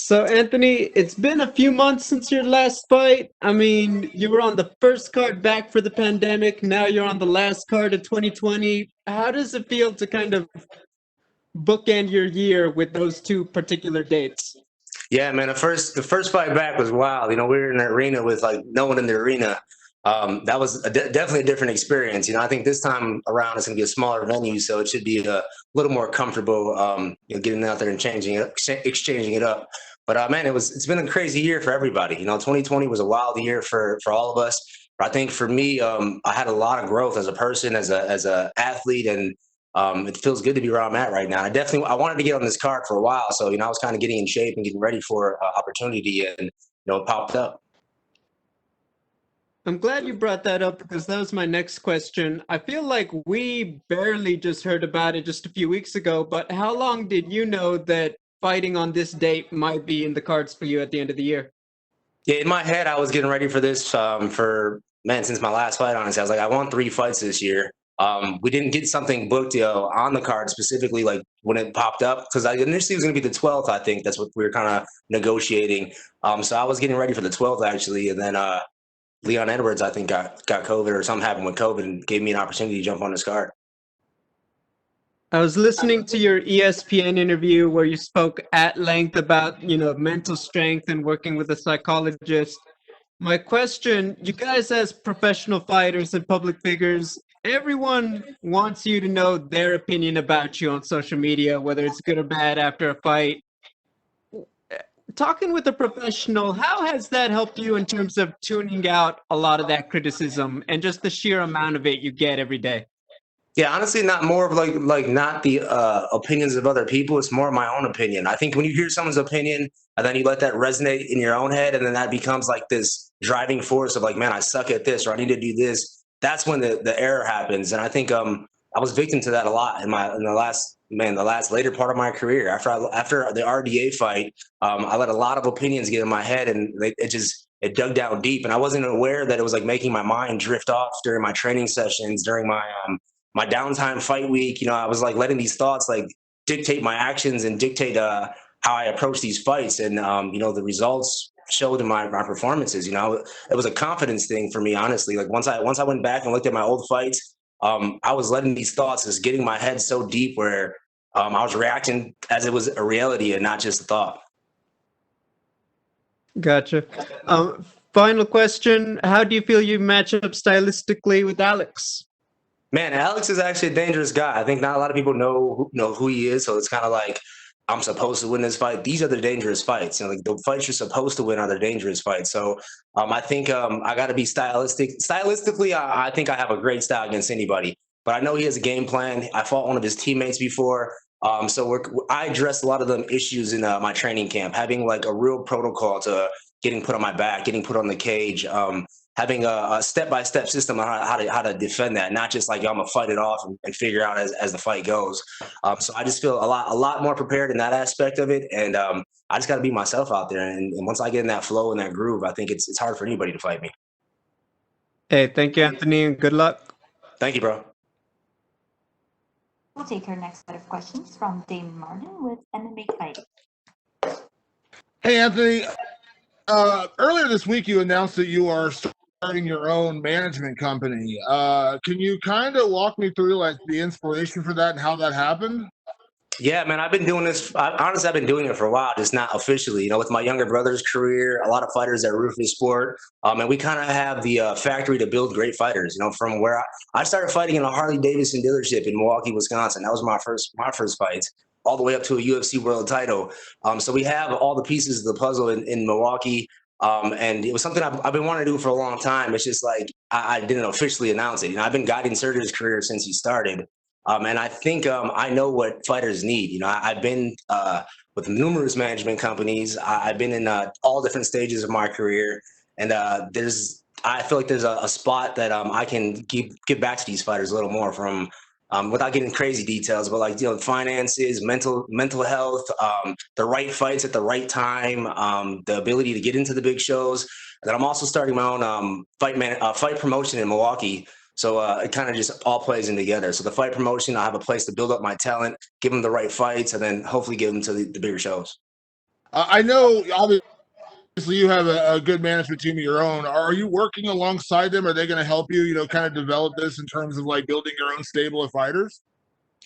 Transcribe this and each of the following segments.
So, Anthony, it's been a few months since your last fight. I mean, you were on the first card back for the pandemic. Now you're on the last card of 2020. How does it feel to kind of bookend your year with those two particular dates? Yeah, man. The first fight back was wild. We were in the arena with like no one in the arena. That was definitely a different experience. I think this time around it's going to be a smaller venue, so it should be a little more comfortable. Getting out there and changing it, exchanging it up. But man, it's been a crazy year for everybody. 2020 was a wild year for all of us. But I think for me, I had a lot of growth as a person, as a athlete, and it feels good to be where I'm at right now. I wanted to get on this card for a while, so I was kind of getting in shape and getting ready for opportunity, and it popped up. I'm glad you brought that up because that was my next question. I feel like we barely just heard about it just a few weeks ago, but how long did you know that fighting on this date might be in the cards for you at the end of the year? Yeah, in my head, I was getting ready for this for man since my last fight. Honestly, I was like, I want 3 fights this year. We didn't get something booked, on the card specifically, like when it popped up, because I initially it was going to be the 12th. I think that's what we were kind of negotiating. So I was getting ready for the 12th actually, and then Leon Edwards, I think, got COVID or something happened with COVID and gave me an opportunity to jump on this card. I was listening to your ESPN interview where you spoke at length about, mental strength and working with a psychologist. My question, you guys as professional fighters and public figures, everyone wants you to know their opinion about you on social media, whether it's good or bad after a fight. Talking with a professional, how has that helped you in terms of tuning out a lot of that criticism and just the sheer amount of it you get every day? Yeah, honestly, not more of like not the opinions of other people. It's more of my own opinion. I think when you hear someone's opinion and then you let that resonate in your own head, and then that becomes like this driving force of like, man, I suck at this, or I need to do this. That's when the error happens. And I think I was victim to that a lot in the last later part of my career. After the RDA fight, I let a lot of opinions get in my head, and it dug down deep, and I wasn't aware that it was like making my mind drift off during my training sessions, during my downtime fight week. I was like letting these thoughts like dictate my actions and dictate how I approach these fights. And the results showed in my performances. It was a confidence thing for me, honestly. Like once I went back and looked at my old fights, I was letting these thoughts just getting my head so deep where I was reacting as it was a reality and not just a thought. Gotcha. Final question. How do you feel you match up stylistically with Alex? Man, Alex is actually a dangerous guy. I think not a lot of people know who he is, so it's kind of like I'm supposed to win this fight. These are the dangerous fights. Like the fights you're supposed to win are the dangerous fights. So I think I got to be stylistic. Stylistically, I think I have a great style against anybody. But I know he has a game plan. I fought one of his teammates before. I addressed a lot of them issues in my training camp, having like a real protocol to getting put on my back, getting put on the cage. Having a step-by-step system on how to defend that, not just like I'm gonna fight it off and figure out as the fight goes. So I just feel a lot more prepared in that aspect of it, and I just got to be myself out there. And once I get in that flow and that groove, I think it's hard for anybody to fight me. Hey, thank you, Anthony, and good luck. Thank you, bro. We'll take our next set of questions from Damon Martin with MMA Fighting. Hey, Anthony. Earlier this week, you announced that you are starting your own management company. Can you kind of walk me through like the inspiration for that and how that happened? Yeah, man, I've been doing this. Honestly, I've been doing it for a while, just not officially. With my younger brother's career, a lot of fighters at Ruthless Sport, and we kind of have the factory to build great fighters. From where I started fighting in a Harley Davidson dealership in Milwaukee, Wisconsin. That was my first fight, all the way up to a UFC world title. So we have all the pieces of the puzzle in Milwaukee. And it was something I've been wanting to do for a long time. It's just like I didn't officially announce it. I've been guiding Sergio's career since he started. And I think I know what fighters need. I've been with numerous management companies. I've been in all different stages of my career, and I feel like there's a spot that I can give back to these fighters a little more from. Without getting crazy details, but like finances, mental health, the right fights at the right time, the ability to get into the big shows. And then I'm also starting my own fight promotion in Milwaukee. So it kind of just all plays in together. So the fight promotion, I have a place to build up my talent, give them the right fights, and then hopefully give them to the bigger shows. I know, obviously, you have a good management team of your own. Are you working alongside them? Are they going to help you, kind of develop this in terms of like building your own stable of fighters?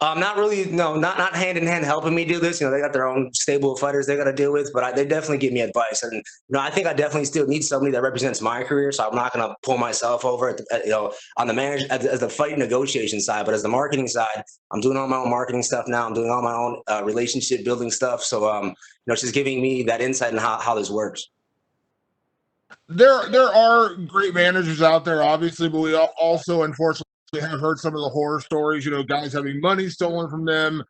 Not really, no, not hand in hand helping me do this. They got their own stable of fighters they got to deal with, but they definitely give me advice. And I think I definitely still need somebody that represents my career. So I'm not going to pull myself over, on the as the fight negotiation side, but as the marketing side, I'm doing all my own marketing stuff now. I'm doing all my own relationship building stuff. So it's just giving me that insight in how this works. There are great managers out there, obviously, but we also unfortunately have heard some of the horror stories. Guys having money stolen from them,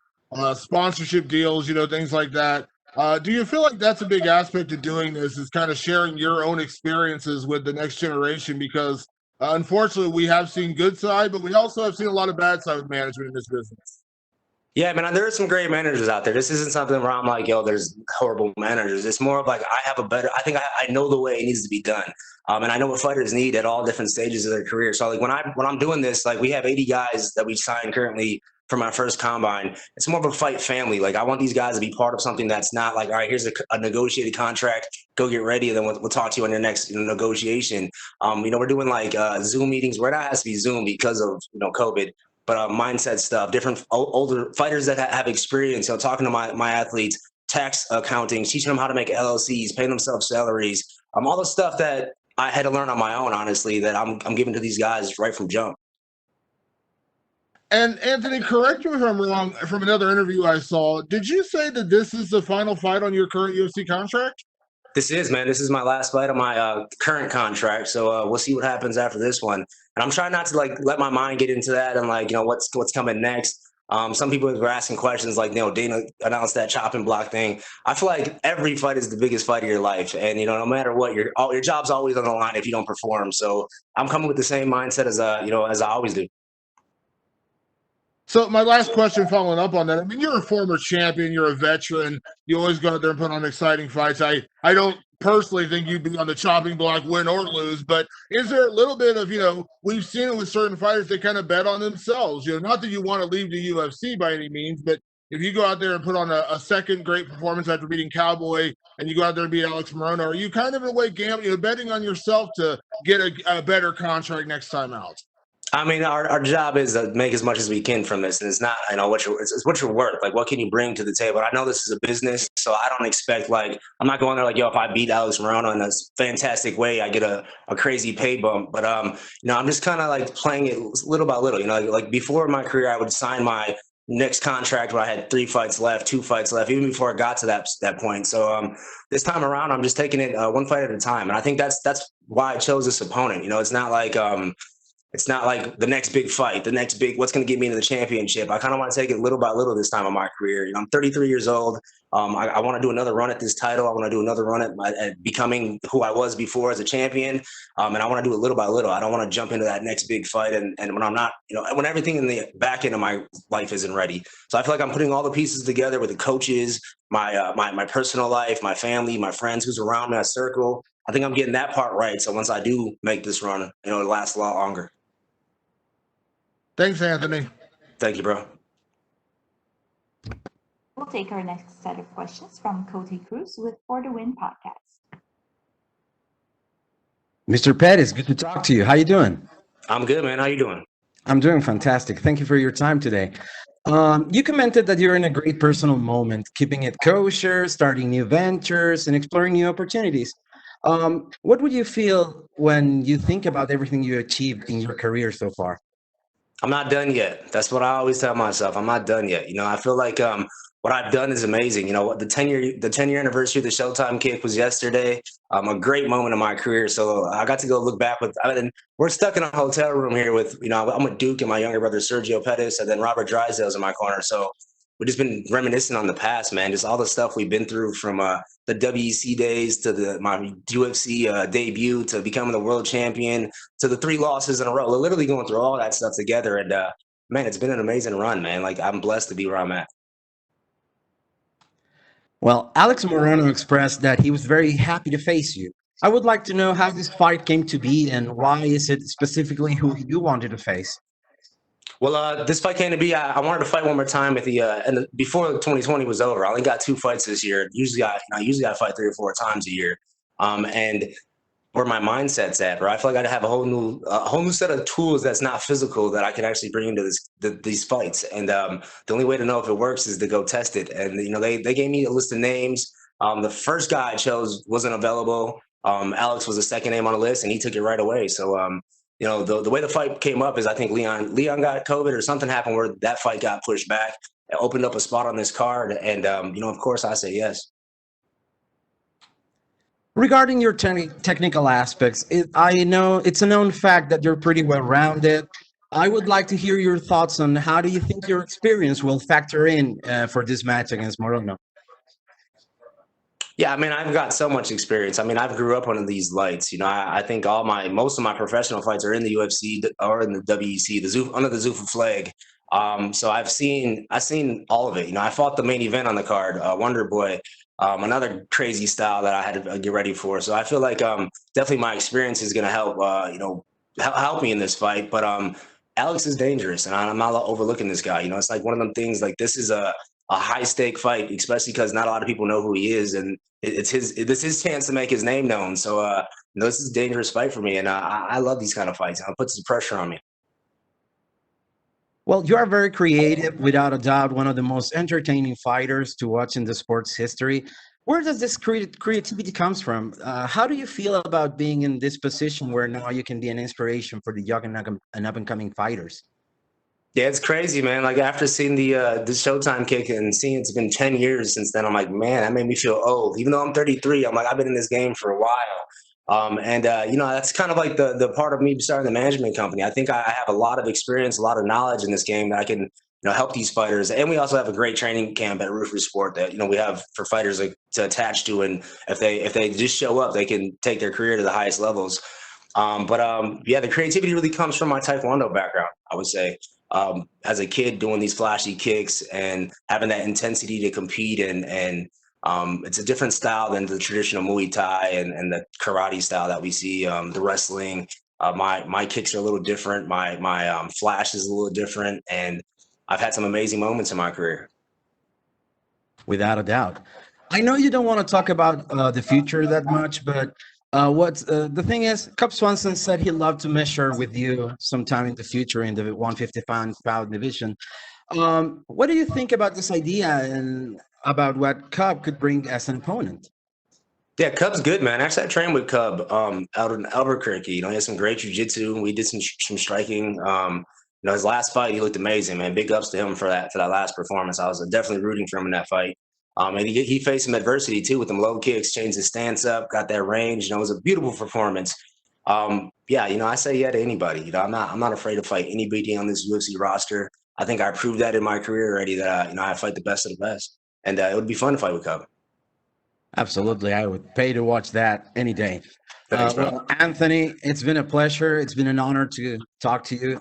sponsorship deals, things like that. Do you feel like that's a big aspect of doing this? Is kind of sharing your own experiences with the next generation? Because unfortunately, we have seen good side, but we also have seen a lot of bad side with management in this business. Yeah, man, there are some great managers out there. This isn't something where I'm like, yo, there's horrible managers. It's more of like I think I know the way it needs to be done. And I know what fighters need at all different stages of their career. So like when I'm doing this, like we have 80 guys that we signed currently for my first combine. It's more of a fight family. Like I want these guys to be part of something that's not like, all right, here's a negotiated contract, go get ready, and then we'll talk to you on your next negotiation. We're doing like Zoom meetings where it has to be Zoom because of COVID. But mindset stuff, different older fighters that have experience, talking to my athletes, tax accounting, teaching them how to make LLCs, paying themselves salaries, all the stuff that I had to learn on my own, honestly, that I'm giving to these guys right from jump. And Anthony, correct me if I'm wrong, from another interview I saw, did you say that this is the final fight on your current UFC contract? This is, man. This is my last fight on my current contract. So we'll see what happens after this one. And I'm trying not to like let my mind get into that and like, what's coming next. Some people were asking questions like, Dana announced that chopping block thing. I feel like every fight is the biggest fight of your life. And, no matter what, your job's always on the line if you don't perform. So I'm coming with the same mindset as I always do. So my last question following up on that, I mean, you're a former champion, you're a veteran, you always go out there and put on exciting fights. I don't personally think you'd be on the chopping block, win or lose, but is there a little bit of, we've seen it with certain fighters, they kind of bet on themselves, not that you want to leave the UFC by any means, but if you go out there and put on a second great performance after beating Cowboy and you go out there and beat Alex Morono, are you kind of in a way gambling, betting on yourself to get a better contract next time out? I mean, our job is to make as much as we can from this, and it's not, it's what you're worth. Like, what can you bring to the table? I know this is a business, so I don't expect I'm not going there like, yo, if I beat Alex Morono in a fantastic way, I get a crazy pay bump. But I'm just kind of like playing it little by little. Like before my career, I would sign my next contract where I had 3 fights left, 2 fights left, even before I got to that point. So this time around, I'm just taking it one fight at a time, and I think that's why I chose this opponent. It's not like the next big fight, what's going to get me into the championship. I kind of want to take it little by little this time of my career. I'm 33 years old. I want to do another run at this title. I want to do another run at becoming who I was before as a champion. And I want to do it little by little. I don't want to jump into that next big fight. And when I'm not, when everything in the back end of my life isn't ready. So I feel like I'm putting all the pieces together with the coaches, my personal life, my family, my friends who's around me, my circle. I think I'm getting that part right. So once I do make this run, it'll last a lot longer. Thanks, Anthony. Thank you, bro. We'll take our next set of questions from Cody Cruz with For the Win podcast. Mr. Pettis, good to talk to you. How you doing? I'm good, man. How you doing? I'm doing fantastic. Thank you for your time today. You commented that you're in a great personal moment, keeping it kosher, starting new ventures, and exploring new opportunities. What would you feel when you think about everything you achieved in your career so far? I'm not done yet. That's what I always tell myself. I'm not done yet. I feel like what I've done is amazing. The 10-year anniversary of the Showtime kick was yesterday. A great moment in my career. So I got to go look back we're stuck in a hotel room here with, I'm with Duke and my younger brother, Sergio Pettis, and then Robert Drysdale's in my corner. So we've just been reminiscing on the past, man. Just all the stuff we've been through from the WEC days to my UFC debut to becoming the world champion to the 3 losses in a row. We're literally going through all that stuff together. And, man, it's been an amazing run, man. Like, I'm blessed to be where I'm at. Well, Alex Morono expressed that he was very happy to face you. I would like to know how this fight came to be and why is it specifically who you wanted to face? Well, this fight came to be. I wanted to fight one more time at the and before 2020 was over. I only got 2 fights this year. Usually I fight 3 or 4 times a year. And where my mindset's at, right? I feel like I have a whole new set of tools that's not physical that I can actually bring into these fights. And the only way to know if it works is to go test it. And they gave me a list of names. The first guy I chose wasn't available. Alex was the second name on the list, and he took it right away. So the way the fight came up is I think Leon got COVID or something happened where that fight got pushed back. It opened up a spot on this card, and of course I say yes. Regarding your technical aspects, I know it's a known fact that you're pretty well rounded. I would like to hear your thoughts on how do you think your experience will factor in for this match against Morono. Yeah, I mean, I've got so much experience. I mean, I've grew up under these lights. I think most of my professional fights are in the UFC or in the WEC, under the Zuffa flag. So I've seen all of it. I fought the main event on the card, Wonder Boy, another crazy style that I had to get ready for. So I feel like definitely my experience is going to help help me in this fight. But Alex is dangerous, and I'm not overlooking this guy. It's like one of them things. Like this is a high stake fight, especially because not a lot of people know who he is, and it's his chance to make his name known. So this is a dangerous fight for me, and I love these kind of fights. It puts the pressure on me. Well, you are very creative, without a doubt, one of the most entertaining fighters to watch in the sport's history. Where does this creativity comes from? How do you feel about being in this position where now you can be an inspiration for the young and up and coming fighters? Yeah, it's crazy, man. Like after seeing the Showtime kick and seeing it's been 10 years since then, I'm like, man, that made me feel old. Even though I'm 33, I'm like, I've been in this game for a while. That's kind of like the part of me starting the management company. I think I have a lot of experience, a lot of knowledge in this game that I can help these fighters. And we also have a great training camp at Roof Sport that we have for fighters to attach to, and if they just show up, they can take their career to the highest levels. The creativity really comes from my Taekwondo background, I would say. As a kid doing these flashy kicks and having that intensity to compete, and it's a different style than the traditional Muay Thai and the karate style that we see, the wrestling. My kicks are a little different. My flash is a little different, and I've had some amazing moments in my career. Without a doubt. I know you don't want to talk about the future that much, but the thing is, Cub Swanson said he'd love to measure with you sometime in the future in the 155-pound division. What do you think about this idea and about what Cub could bring as an opponent? Yeah, Cub's good, man. Actually, I trained with Cub out in Albuquerque. He has some great jiu-jitsu. We did some striking. His last fight, he looked amazing, man. Big ups to him for that last performance. I was definitely rooting for him in that fight. And he faced some adversity too with them low kicks, changed his stance up, got that range. It was a beautiful performance. I say yeah to anybody. I'm not afraid to fight anybody on this UFC roster. I think I proved that in my career already that I fight the best of the best, and it would be fun to fight with Cub. Absolutely. I would pay to watch that any day. Thanks, bro. Well, Anthony, it's been a pleasure. It's been an honor to talk to you.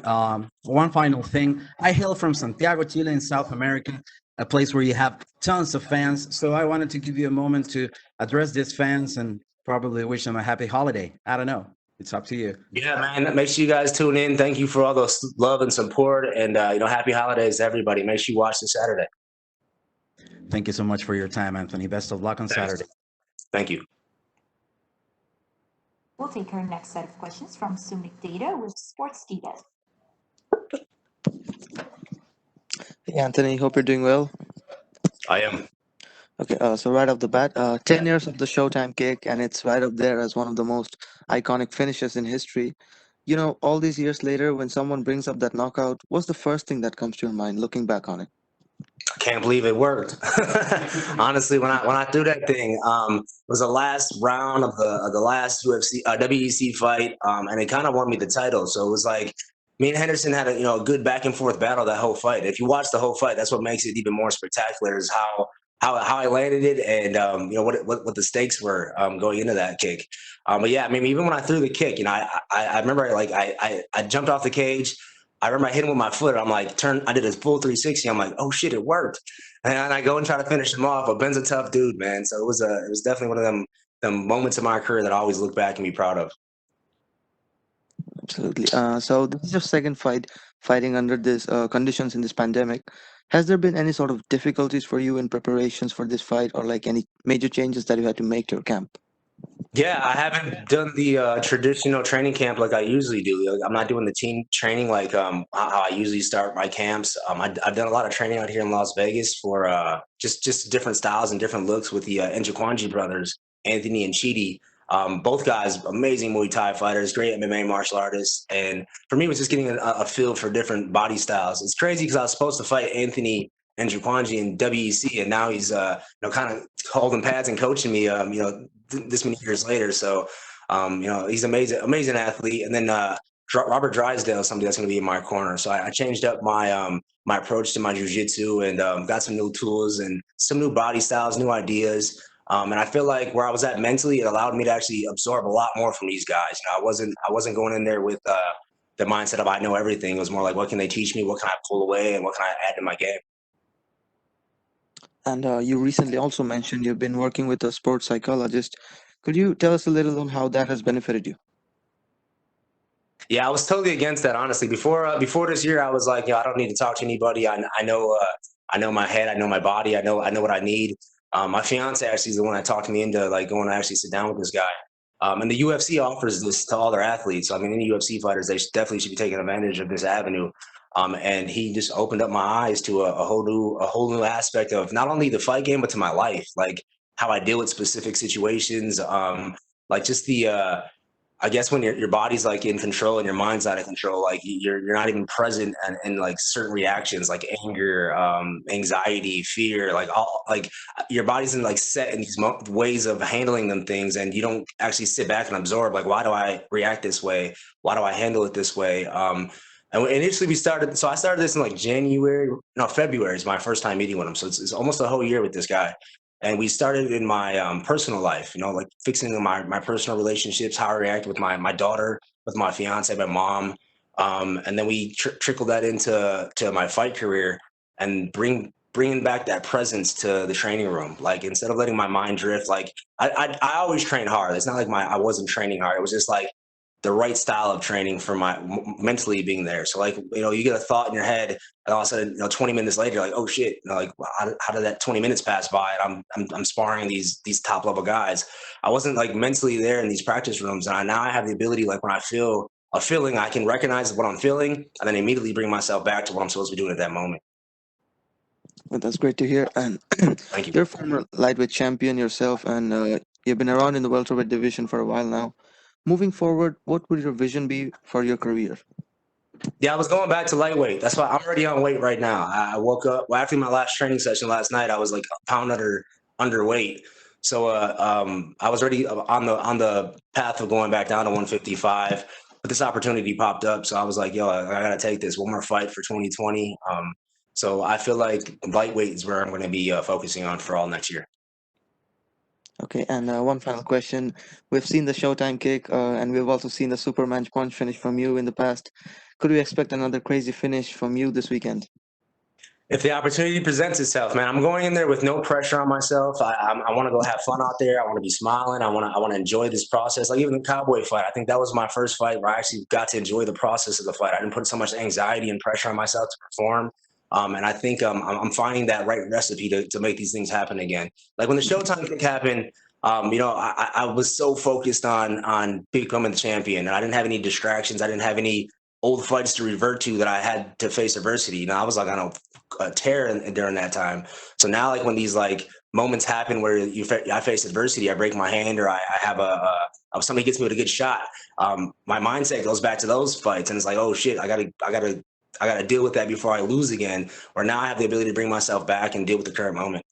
One final thing. I hail from Santiago, Chile in South America, a place where you have tons of fans. So I wanted to give you a moment to address these fans and probably wish them a happy holiday. I don't know. It's up to you. Yeah, man. Make sure you guys tune in. Thank you for all the love and support. And, happy holidays to everybody. Make sure you watch this Saturday. Thank you so much for your time, Anthony. Best of luck on Saturday. Thank you. We'll take our next set of questions from Sumit Data with Sports Data. Hey, Anthony, hope you're doing well. I am. Okay, so right off the bat, 10 years of the Showtime kick, and it's right up there as one of the most iconic finishes in history. All these years later, when someone brings up that knockout, what's the first thing that comes to your mind looking back on it? I can't believe it worked. Honestly, when I threw that thing, it was the last round of the last UFC WEC fight, and it kind of won me the title. So it was like me and Henderson had a good back and forth battle that whole fight. If you watch the whole fight, that's what makes it even more spectacular is how I landed it, and what the stakes were going into that kick. But yeah, I mean, even when I threw the kick, I remember I jumped off the cage. I remember I hit him with my foot. I'm like, I did a full 360. I'm like, oh shit, it worked. And I go and try to finish him off. But Ben's a tough dude, man. So it was definitely one of them moments in my career that I always look back and be proud of. Absolutely. So this is your second fight fighting under this conditions in this pandemic. Has there been any sort of difficulties for you in preparations for this fight, or like any major changes that you had to make to your camp? Yeah, I haven't done the traditional training camp like I usually do. Like, I'm not doing the team training like how I usually start my camps. I've done a lot of training out here in Las Vegas for just different styles and different looks with the Njokuanji brothers, Anthony and Chidi. Both guys, amazing Muay Thai fighters, great MMA martial artists. And for me, it was just getting a feel for different body styles. It's crazy because I was supposed to fight Anthony Njokuanji in WEC, and now he's kind of holding pads and coaching me. This many years later. So, he's amazing athlete. And then Robert Drysdale is somebody that's going to be in my corner. So I changed up my my approach to my jiu-jitsu and got some new tools and some new body styles, new ideas. And I feel like where I was at mentally, it allowed me to actually absorb a lot more from these guys. I wasn't going in there with the mindset of I know everything. It was more like, what can they teach me? What can I pull away? And what can I add to my game? And you recently also mentioned you've been working with a sports psychologist. Could you tell us a little on how that has benefited you? Yeah, I was totally against that, honestly. Before this year, I was like, I don't need to talk to anybody. I know my head, I know my body, I know what I need. My fiance actually is the one that talked me into like going to actually sit down with this guy. And the UFC offers this to all their athletes. So, I mean, any UFC fighters, they definitely should be taking advantage of this avenue. And he just opened up my eyes to a whole new aspect of not only the fight game, but to my life, like how I deal with specific situations. Like just the I guess when your body's like in control and your mind's out of control, like you're not even present in like certain reactions like anger, anxiety, fear, like all like your body's in like set in these ways of handling them things, and you don't actually sit back and absorb like, why do I react this way? Why do I handle it this way? And initially I started this in like February is my first time meeting with him. So it's almost a whole year with this guy. And we started in my personal life, like fixing my personal relationships, how I react with my daughter, with my fiance, my mom. And then we trickled that into my fight career and bringing back that presence to the training room. Like instead of letting my mind drift, like I always train hard. It's not like I wasn't training hard. It was just like the right style of training for my mentally being there. So like, you get a thought in your head and all of a sudden, 20 minutes later, you're like, oh shit, like how did that 20 minutes pass by? And I'm sparring these top level guys. I wasn't like mentally there in these practice rooms. And now I have the ability, like when I feel a feeling, I can recognize what I'm feeling and then immediately bring myself back to what I'm supposed to be doing at that moment. Well, that's great to hear. And Thank you. you're a former lightweight champion yourself, and you've been around in the welterweight division for a while now. Moving forward, what would your vision be for your career? Yeah, I was going back to lightweight. That's why I'm already on weight right now. I woke up after my last training session last night. I was like a pound underweight. So I was already on the path of going back down to 155. But this opportunity popped up, so I was like, "Yo, I gotta take this one more fight for 2020." So I feel like lightweight is where I'm going to be focusing on for all next year. Okay, and one final question. We've seen the Showtime kick, and we've also seen the Superman punch finish from you in the past. Could we expect another crazy finish from you this weekend? If the opportunity presents itself, man, I'm going in there with no pressure on myself. I want to go have fun out there. I want to be smiling. I want to enjoy this process. Like even the Cowboy fight, I think that was my first fight where I actually got to enjoy the process of the fight. I didn't put so much anxiety and pressure on myself to perform. And I think I'm finding that right recipe to make these things happen again. Like when the Showtime kick happened, I was so focused on becoming the champion, and I didn't have any distractions. I didn't have any old fights to revert to that I had to face adversity. I was like on a tear during that time. So now, like when these like moments happen where I face adversity, I break my hand, or I have somebody gets me with a good shot. My mindset goes back to those fights, and it's like, oh shit, I gotta deal with that before I lose again. Or now I have the ability to bring myself back and deal with the current moment.